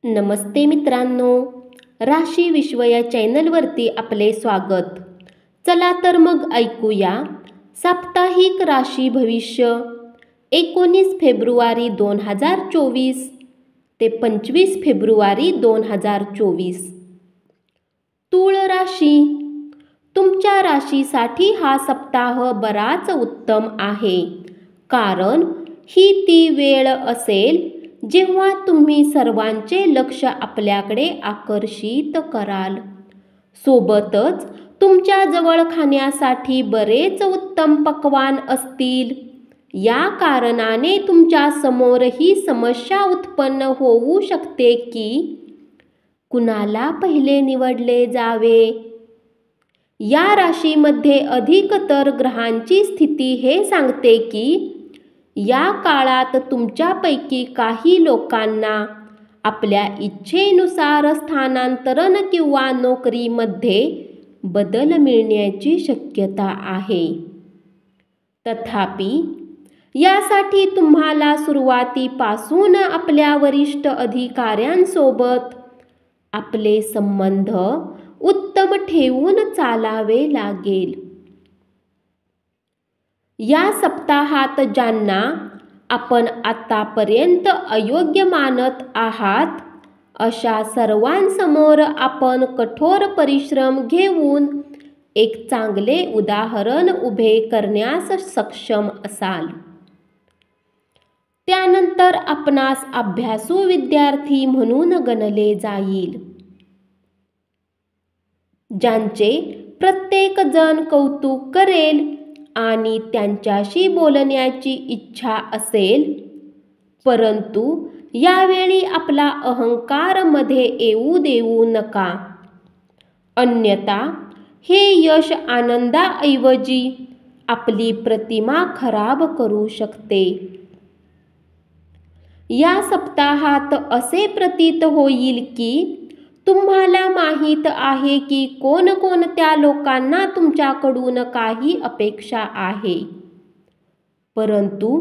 नमस्ते मित्रांनो, राशी विश्व या चॅनलवरती आपले स्वागत. चला तर मग ऐकूया साप्ताहिक राशी भविष्य 19 फेब्रुवारी 2024 ते 25 फेब्रुवारी 2024. तूळ राशी. तुमच्या राशीसाठी हा सप्ताह बराच उत्तम आहे, कारण ही ती वेळ असेल जेव्हा तुम्ही सर्वांचे लक्ष आपल्याकडे आकर्षित कराल. सोबतच तुमच्याजवळ खाण्यासाठी बरेच उत्तम पक्वान असतील. या कारणाने तुमच्या समोर ही समस्या उत्पन्न होऊ शकते की कुणाला पहिले निवडले जावे. या राशीमध्ये अधिकतर ग्रहांची स्थिती हे सांगते की या काळात तुमच्यापैकी काही लोकांना आपल्या इच्छेनुसार स्थानांतरण किंवा नोकरीमध्ये बदल मिळण्याची शक्यता आहे. तथापि यासाठी तुम्हाला सुरुवातीपासून आपल्या वरिष्ठ अधिकाऱ्यांसोबत आपले संबंध उत्तम ठेवून चालावे लागेल. या सप्ताहात ज्यांना आपण आतापर्यंत अयोग्य मानत आहात अशा सर्वांसमोर आपण कठोर परिश्रम घेऊन एक चांगले उदाहरण उभे करण्यास सक्षम असाल. त्यानंतर आपणास अभ्यासू विद्यार्थी म्हणून गणले जाईल. ज्यांचे प्रत्येक जण कौतुक करेल आणि त्यांच्याशी बोलण्याची इच्छा असेल, परंतु यावेळी आपला अहंकार मध्ये येऊ देऊ नका, अन्यथा हे यश आनंदाऐवजी आपली प्रतिमा खराब करू शकते. या सप्ताहात असे प्रतीत होईल की तुम्हाला माहीत आहे की कोणकोणत्या लोकांना तुमच्याकडून काही अपेक्षा आहे, परंतु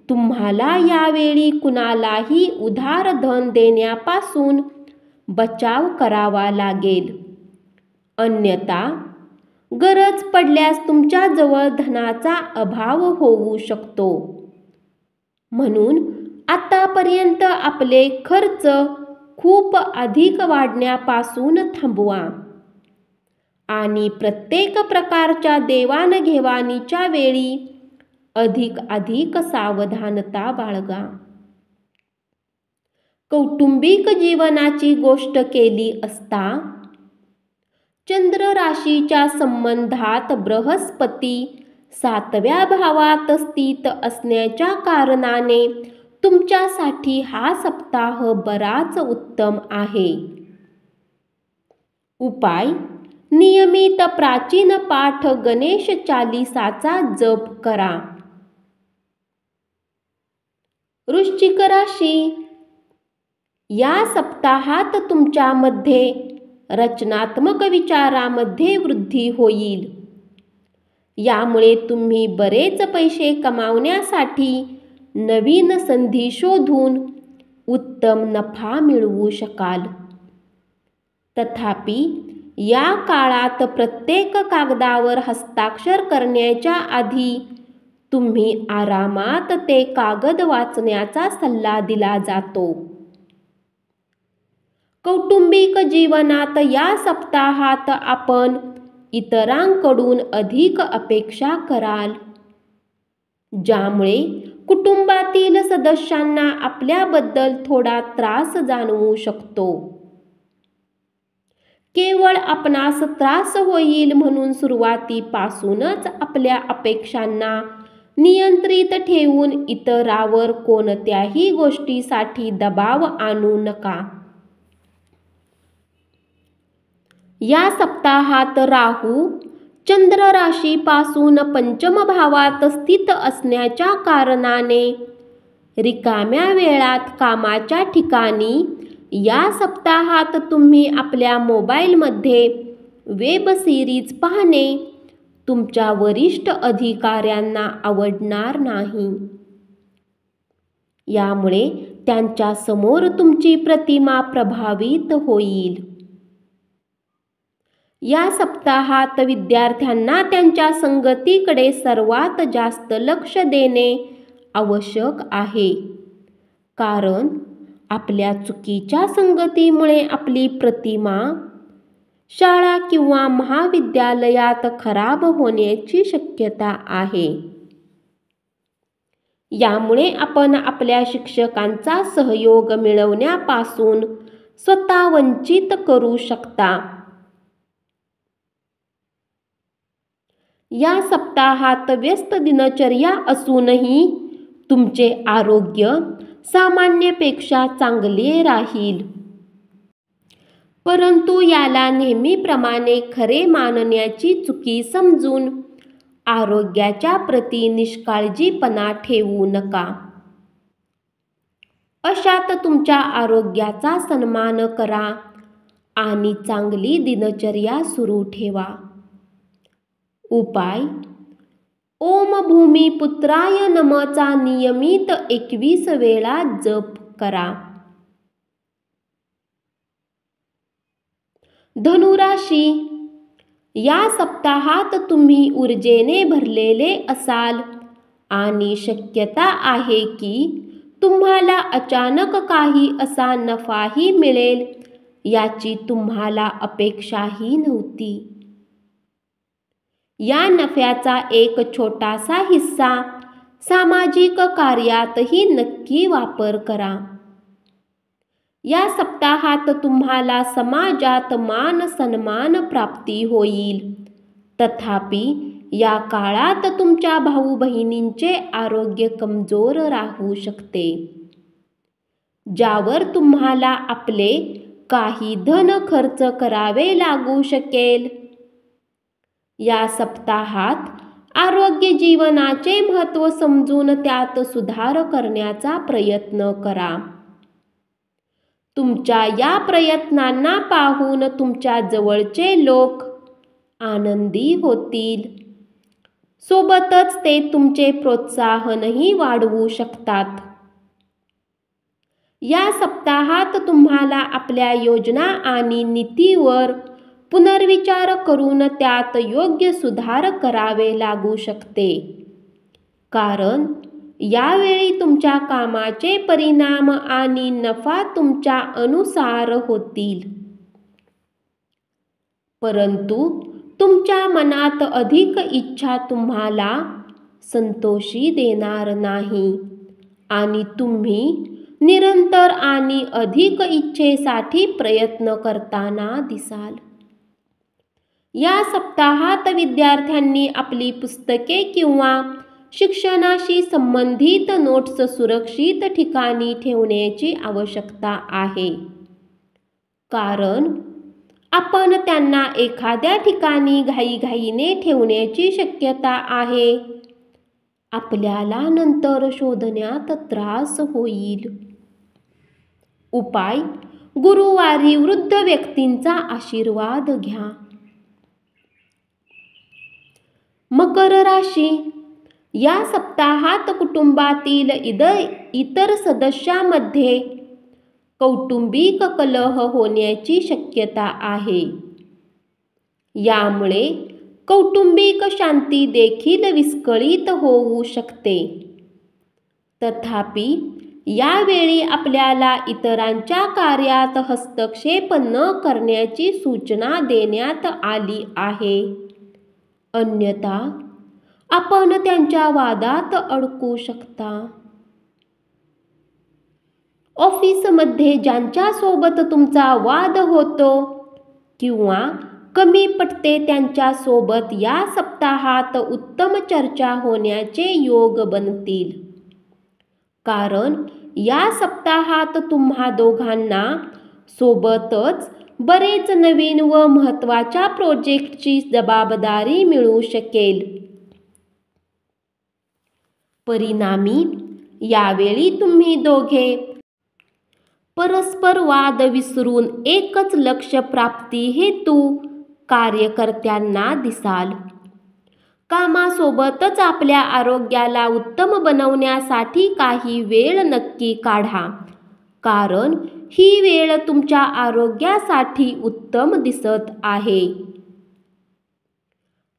तुम्हाला यावेळी कुणालाही उधार धन देण्यापासून बचाव करावा लागेल, अन्यथा गरज पडल्यास तुमच्याजवळ धनाचा अभाव होऊ शकतो. म्हणून आतापर्यंत आपले खर्च खूप अधिक वाढण्यापासून थांबवा आणि प्रत्येक प्रकारच्या देवाणघेवाणीच्या वेळी अधिक सावधानता बाळगा. कौटुंबिक जीवनाची गोष्ट केली असता चंद्र राशीच्या संबंधात बृहस्पती 7व्या भावात स्थित असण्याच्या कारणाने तुमच्यासाठी हा सप्ताह बराच उत्तम आहे. उपाय: नियमित प्राचीन पाठ गणेश चालीसाचा जप करा. वृश्चिक राशी. या सप्ताहात तुमच्यामध्ये रचनात्मक विचारामध्ये वृद्धी होईल. यामुळे तुम्ही बरेच पैसे कमावण्यासाठी नवीन संधी शोधून उत्तम नफा मिळवू शकाल. तथापि या काळात प्रत्येक कागदावर हस्ताक्षर करण्याच्या आधी तुम्ही आरामात ते कागद वाचण्याचा सल्ला दिला जातो. कौटुंबिक जीवनात या सप्ताहात आपण इतरांकडून अधिक अपेक्षा कराल, ज्यामुळे कुटुंबातील सदस्यांना आपल्याबद्दल थोडा त्रास जाणवू शकतो. केवळ आपणास त्रास होईल म्हणून सुरुवातीपासूनच आपल्या अपेक्षांना नियंत्रित ठेवून इतरांवर कोणत्याही गोष्टीसाठी दबाव आणू नका. या सप्ताहात राहू चंद्र राशीपासून पंचम भावात स्थित असण्याच्या कारणाने रिकाम्या वेळात कामाच्या ठिकाणी या सप्ताहात तुम्ही आपल्या मोबाईलमध्ये वेब सिरीज पाहणे तुमच्या वरिष्ठ अधिकाऱ्यांना आवडणार नाही. यामुळे त्यांच्या समोर तुमची प्रतिमा प्रभावित होईल. या सप्ताहात विद्यार्थ्यांना त्यांच्या संगतीकडे सर्वात जास्त लक्ष देणे आवश्यक आहे, कारण आपल्या चुकीच्या संगतीमुळे आपली प्रतिमा शाळा किंवा महाविद्यालयात खराब होण्याची शक्यता आहे. यामुळे आपण आपल्या शिक्षकांचा सहयोग मिळवण्यापासून स्वतः वंचित करू शकता. या सप्ताहात व्यस्त दिनचर्या असूनही तुमचे आरोग्य सामान्यपेक्षा चांगले राहील. परंतु याला नेहमीप्रमाणे खरे मानण्याची चुकी समजून आरोग्याच्या प्रती निष्काळजीपणा ठेवू नका. अशात तुमच्या आरोग्याचा सन्मान करा आणि चांगली दिनचर्या सुरू ठेवा. उपाय: ओम भूमिपुत्राय नमःचा नियमित 21 वेळा जप करा. धनुराशी, या सप्ताहात तुम्ही ऊर्जेने भरलेले असाल आणि शक्यता आहे की तुम्हाला अचानक काही असा नफाही मिळेल याची तुम्हाला अपेक्षाही नव्हती. या नफ्याचा एक छोटासा हिस्सा सामाजिक कार्यातही नक्की वापर करा. या सप्ताहात तुम्हाला समाजात मान सन्मान प्राप्ती होईल. तथापि या काळात तुमच्या भाऊ बहिणींचे आरोग्य कमजोर राहू शकते, ज्यावर तुम्हाला आपले काही धन खर्च करावे लागू शकेल. या सप्ताहात आरोग्य जीवनाचे महत्त्व समजून त्यात सुधार करण्याचा प्रयत्न करा. तुमच्या या प्रयत्नांना पाहून तुमच्या जवळचे लोक आनंदी होतील. सोबतच ते तुमचे प्रोत्साहनही वाढवू शकतात. या सप्ताहात तुम्हाला आपल्या योजना आणि नीतीवर पुनर्विचार करून त्यात योग्य सुधार करावे लागू शकते, कारण यावेळी तुमच्या कामाचे परिणाम आणि नफा तुमच्या अनुसार होतील. परंतु तुमच्या मनात अधिक इच्छा तुम्हाला संतोषी देणार नाही आणि तुम्ही निरंतर आणि अधिक इच्छेसाठी प्रयत्न करताना दिसाल. या सप्ताहात विद्यार्थ्यांनी आपली पुस्तके किंवा शिक्षणाशी संबंधित नोट्स सुरक्षित ठिकाणी ठेवण्याची आवश्यकता आहे, कारण आपण त्यांना एखाद्या ठिकाणी घाईघाईने ठेवण्याची शक्यता आहे. आपल्याला नंतर शोधण्यात त्रास होईल. उपाय: गुरुवारी वृद्ध व्यक्तींचा आशीर्वाद घ्या. मकर राशी, या सप्ताहात कुटुंबातील इतर सदस्यांमध्ये कौटुंबिक कलह होण्याची शक्यता आहे. यामुळे कौटुंबिक शांती देखील विस्कळीत होऊ शकते. तथापि यावेळी आपल्याला इतरांच्या कार्यात हस्तक्षेप न करण्याची सूचना देण्यात आली आहे, अन्यथा आपण त्यांच्या वादात अडकू शकता. ऑफिसमध्ये ज्यांच्यासोबत तुमचा वाद होतो किंवा कमी पटते त्यांच्यासोबत या सप्ताहात उत्तम चर्चा होण्याचे योग बनतील, कारण या सप्ताहात तुम्हा दोघांना सोबतच बरेच नवीन व महत्त्वाच्या प्रोजेक्टची जबाबदारी मिळू शकेल. परिणामी यावेळी तुम्ही दोघे परस्पर वाद विसरून एकच लक्ष्य प्राप्ती हेतू कार्यकर्त्यांना दिसाल. कामासोबतच आपल्या आरोग्याला उत्तम बनवण्यासाठी काही वेळ नक्की काढा कारण ही वेळ तुमच्या आरोग्यासाठी उत्तम दिसत आहे.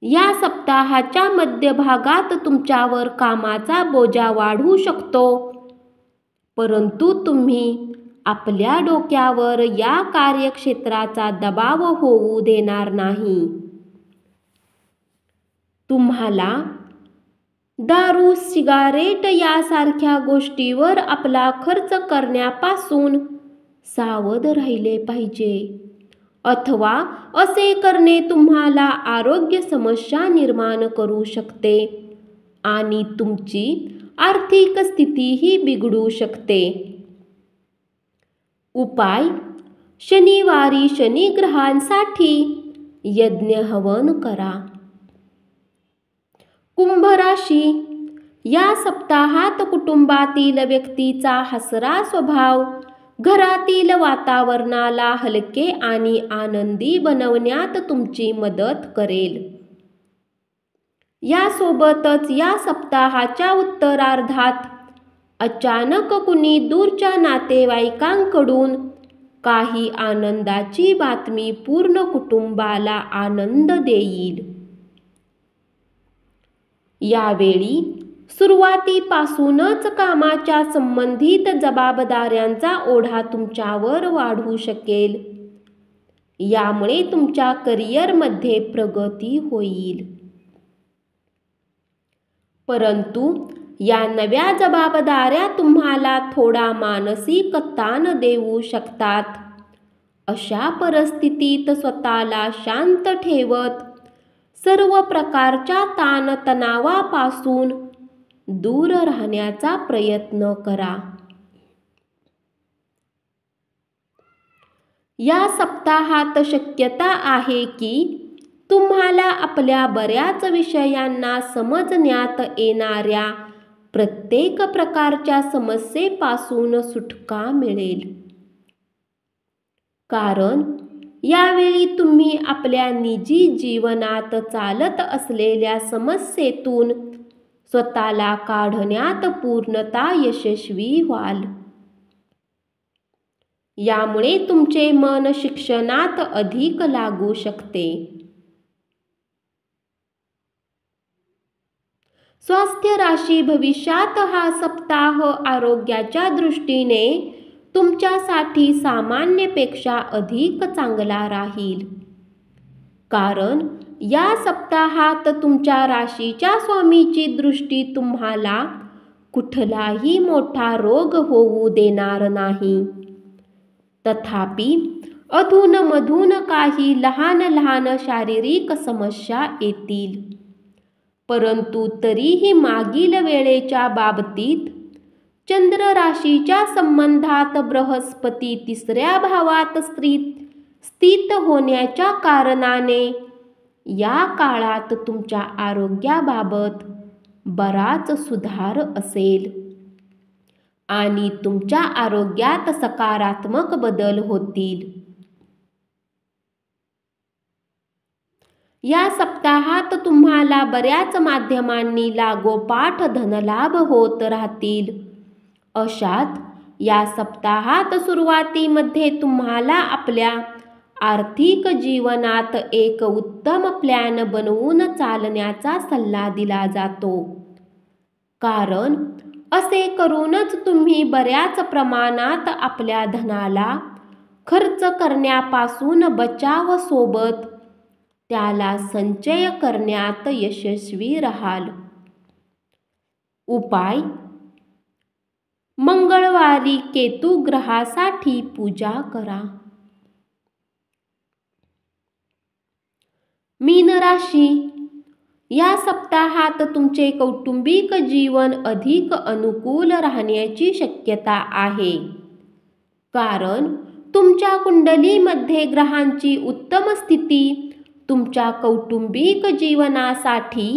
या सप्ताहाच्या मध्यभागात तुमच्यावर कामाचा बोजा वाढू शकतो, परंतु तुम्ही आपल्या डोक्यावर या कार्यक्षेत्राचा दबाव होऊ देणार नाही. तुम्हाला दारू, सिगारेट यासारख्या गोष्टीवर आपला खर्च करण्यापासून सावध राहिले पाहिजे, अथवा असे करणे तुम्हाला आरोग्य समस्या निर्माण करू शकते आणि तुमची आर्थिक स्थितीही बिघडू शकते. उपाय: शनिवारी शनिग्रहांसाठी यज्ञ हवन करा. कुंभ राशी: या सप्ताहात कुटुंबातील व्यक्तीचा हसरा स्वभाव घरातील वातावरणाला हलके आणि आनंदी बनवण्यात तुमची मदत करेल. यासोबतच या सप्ताहाच्या उत्तरार्धात अचानक कुणी दूरच्या नातेवाईकांकडून काही आनंदाची बातमी पूर्ण कुटुंबाला आनंद देईल. यावेळी सुरुवातीपासूनच कामाच्या संबंधित जबाबदाऱ्यांचा ओढा तुमच्यावर वाढू शकेल. यामुळे तुमच्या करिअरमध्ये प्रगती होईल. परंतु या नव्या जबाबदाऱ्या तुम्हाला थोडा मानसिक ताण देऊ शकतात. अशा परिस्थितीत स्वतःला शांत ठेवत सर्व प्रकारच्या ताणतणावापासून दूर राहण्याचा प्रयत्न करा. या सप्ताहात शक्यता आहे की तुम्हाला आपल्या बऱ्याच विषयांना समजण्यात येणाऱ्या प्रत्येक प्रकारच्या समस्येपासून सुटका मिळेल. कारण यावेळी तुम्ही आपल्या निजी जीवनात चालत असलेल्या समस्येतून स्वतःला काढण्यात पूर्णतः यशस्वी व्हाल. यामुळे तुमचे मन शिक्षणात अधिक लागू शकते. स्वास्थ्य राशी: भविष्यात हा सप्ताह आरोग्याच्या दृष्टीने तुमच्यासाठी सामान्यपेक्षा अधिक चांगला राहील. कारण या सप्ताहात तुमच्या राशीच्या स्वामीची दृष्टी तुम्हाला कुठलाही मोठा रोग होऊ देणार नाही. तथापि अधूनमधून काही लहान लहान शारीरिक समस्या येतील. परंतु तरीही मागील वेळेच्या बाबतीत चंद्र राशीच्या संबंधात बृहस्पती 3ऱ्या भावात स्थित होण्याच्या कारणाने या काळात तुमच्या आरोग्याबाबत बराच सुधार असेल आणि तुमच्या आरोग्यात सकारात्मक बदल होतील. या सप्ताहात तुम्हाला बऱ्याच माध्यमांनी लागोपाठ धनलाभ होत राहतील. अशात या सप्ताहात सुरुवातीमध्ये तुम्हाला आपल्या आर्थिक जीवनात एक उत्तम प्लॅन बनवून चालण्याचा सल्ला दिला जातो. कारण असे करूनच तुम्ही बऱ्याच प्रमाणात आपल्या धनाला खर्च करण्यापासून बचाव सोबत त्याला संचय करण्यात यशस्वी राहाल. उपाय: मंगळवारी केतू ग्रहासाठी पूजा करा. मीन राशी: या सप्ताहात तुमचे कौटुंबिक जीवन अधिक अनुकूल राहण्याची शक्यता आहे. कारण तुमच्या कुंडलीमध्ये ग्रहांची उत्तम स्थिती तुमच्या कौटुंबिक जीवनासाठी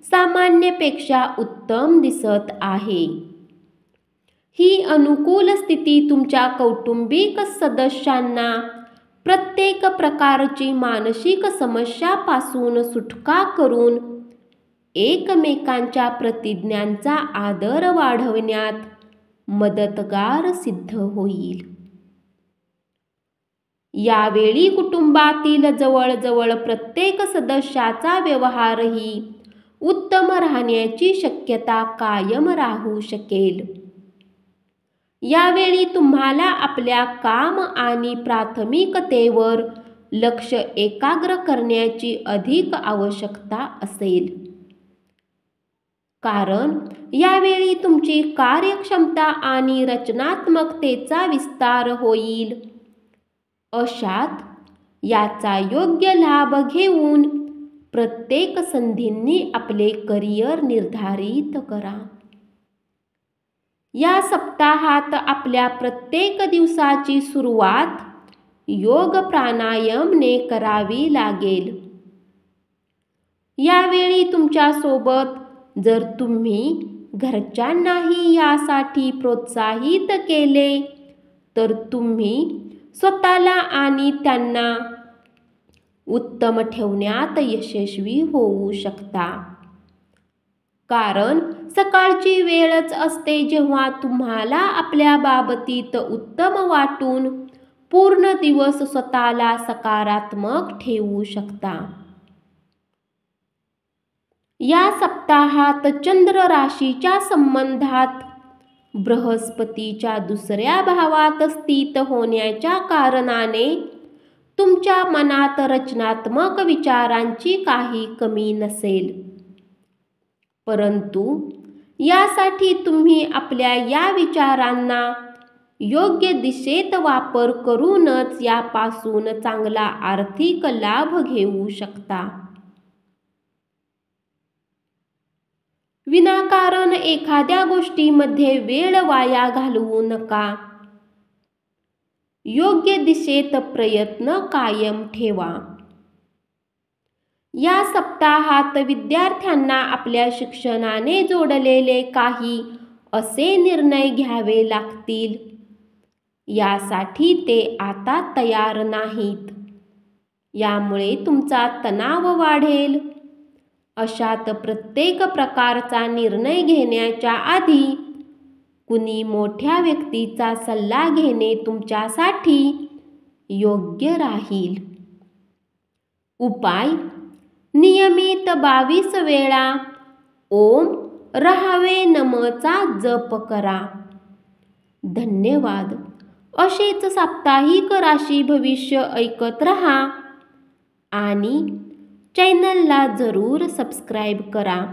सामान्यपेक्षा उत्तम दिसत आहे. ही अनुकूल स्थिती तुमच्या कौटुंबिक सदस्यांना प्रत्येक प्रकारची मानसिक समस्यापासून सुटका करून एकमेकांच्या प्रतिज्ञांचा आदर वाढवण्यात मदतगार सिद्ध होईल. यावेळी कुटुंबातील जवळजवळ प्रत्येक सदस्याचा व्यवहारही उत्तम राहण्याची शक्यता कायम राहू शकेल. यावेळी तुम्हाला आपल्या काम आणि प्राथमिकतेवर लक्ष एकाग्र करण्याची अधिक आवश्यकता असेल. कारण यावेळी तुमची कार्यक्षमता आणि रचनात्मकतेचा विस्तार होईल. अशात याचा योग्य लाभ घेऊन प्रत्येक संधींनी आपले करिअर निर्धारित करा. या सप्ताहात आपल्या प्रत्येक दिवसाची सुरुवात योग प्राणायामने करावी लागेल. यावेळी तुमच्यासोबत जर तुम्ही घरच्यांनाही यासाठी प्रोत्साहित केले तर तुम्ही स्वतःला आणि त्यांना उत्तम ठेवण्यात यशस्वी होऊ शकता. कारण सकाळची वेळच असते जेव्हा तुम्हाला आपल्या बाबतीत उत्तम वाटून पूर्ण दिवस स्वतःला सकारात्मक ठेवू शकता. या सप्ताहात चंद्र राशीच्या संबंधात बृहस्पतीच्या दुसऱ्या भावात स्थित होण्याच्या कारणाने तुमच्या मनात रचनात्मक विचारांची काही कमी नसेल. परंतु यासाठी तुम्ही आपल्या या विचारांना योग्य दिशेत वापर करूनच यापासून चांगला आर्थिक लाभ घेऊ शकता. विनाकारण एखाद्या गोष्टीमध्ये वेळ वाया घालवू नका. योग्य दिशेत प्रयत्न कायम ठेवा. या सप्ताहात विद्यार्थ्यांना आपल्या शिक्षणाने जोडलेले काही असे निर्णय घ्यावे लागतील. यासाठी ते आता तयार नाहीत. यामुळे तुमचा तणाव वाढेल. अशात प्रत्येक प्रकारचा निर्णय घेण्याच्या आधी कुणी मोठ्या व्यक्तीचा सल्ला घेणे तुमच्यासाठी योग्य राहील. उपाय: नियमित 22 वेळा ओम रहावे नम:चा जप करा. धन्यवाद. असेच साप्ताहिक राशी भविष्य ऐकत रहा आणि चॅनलला जरूर सबस्क्राईब करा.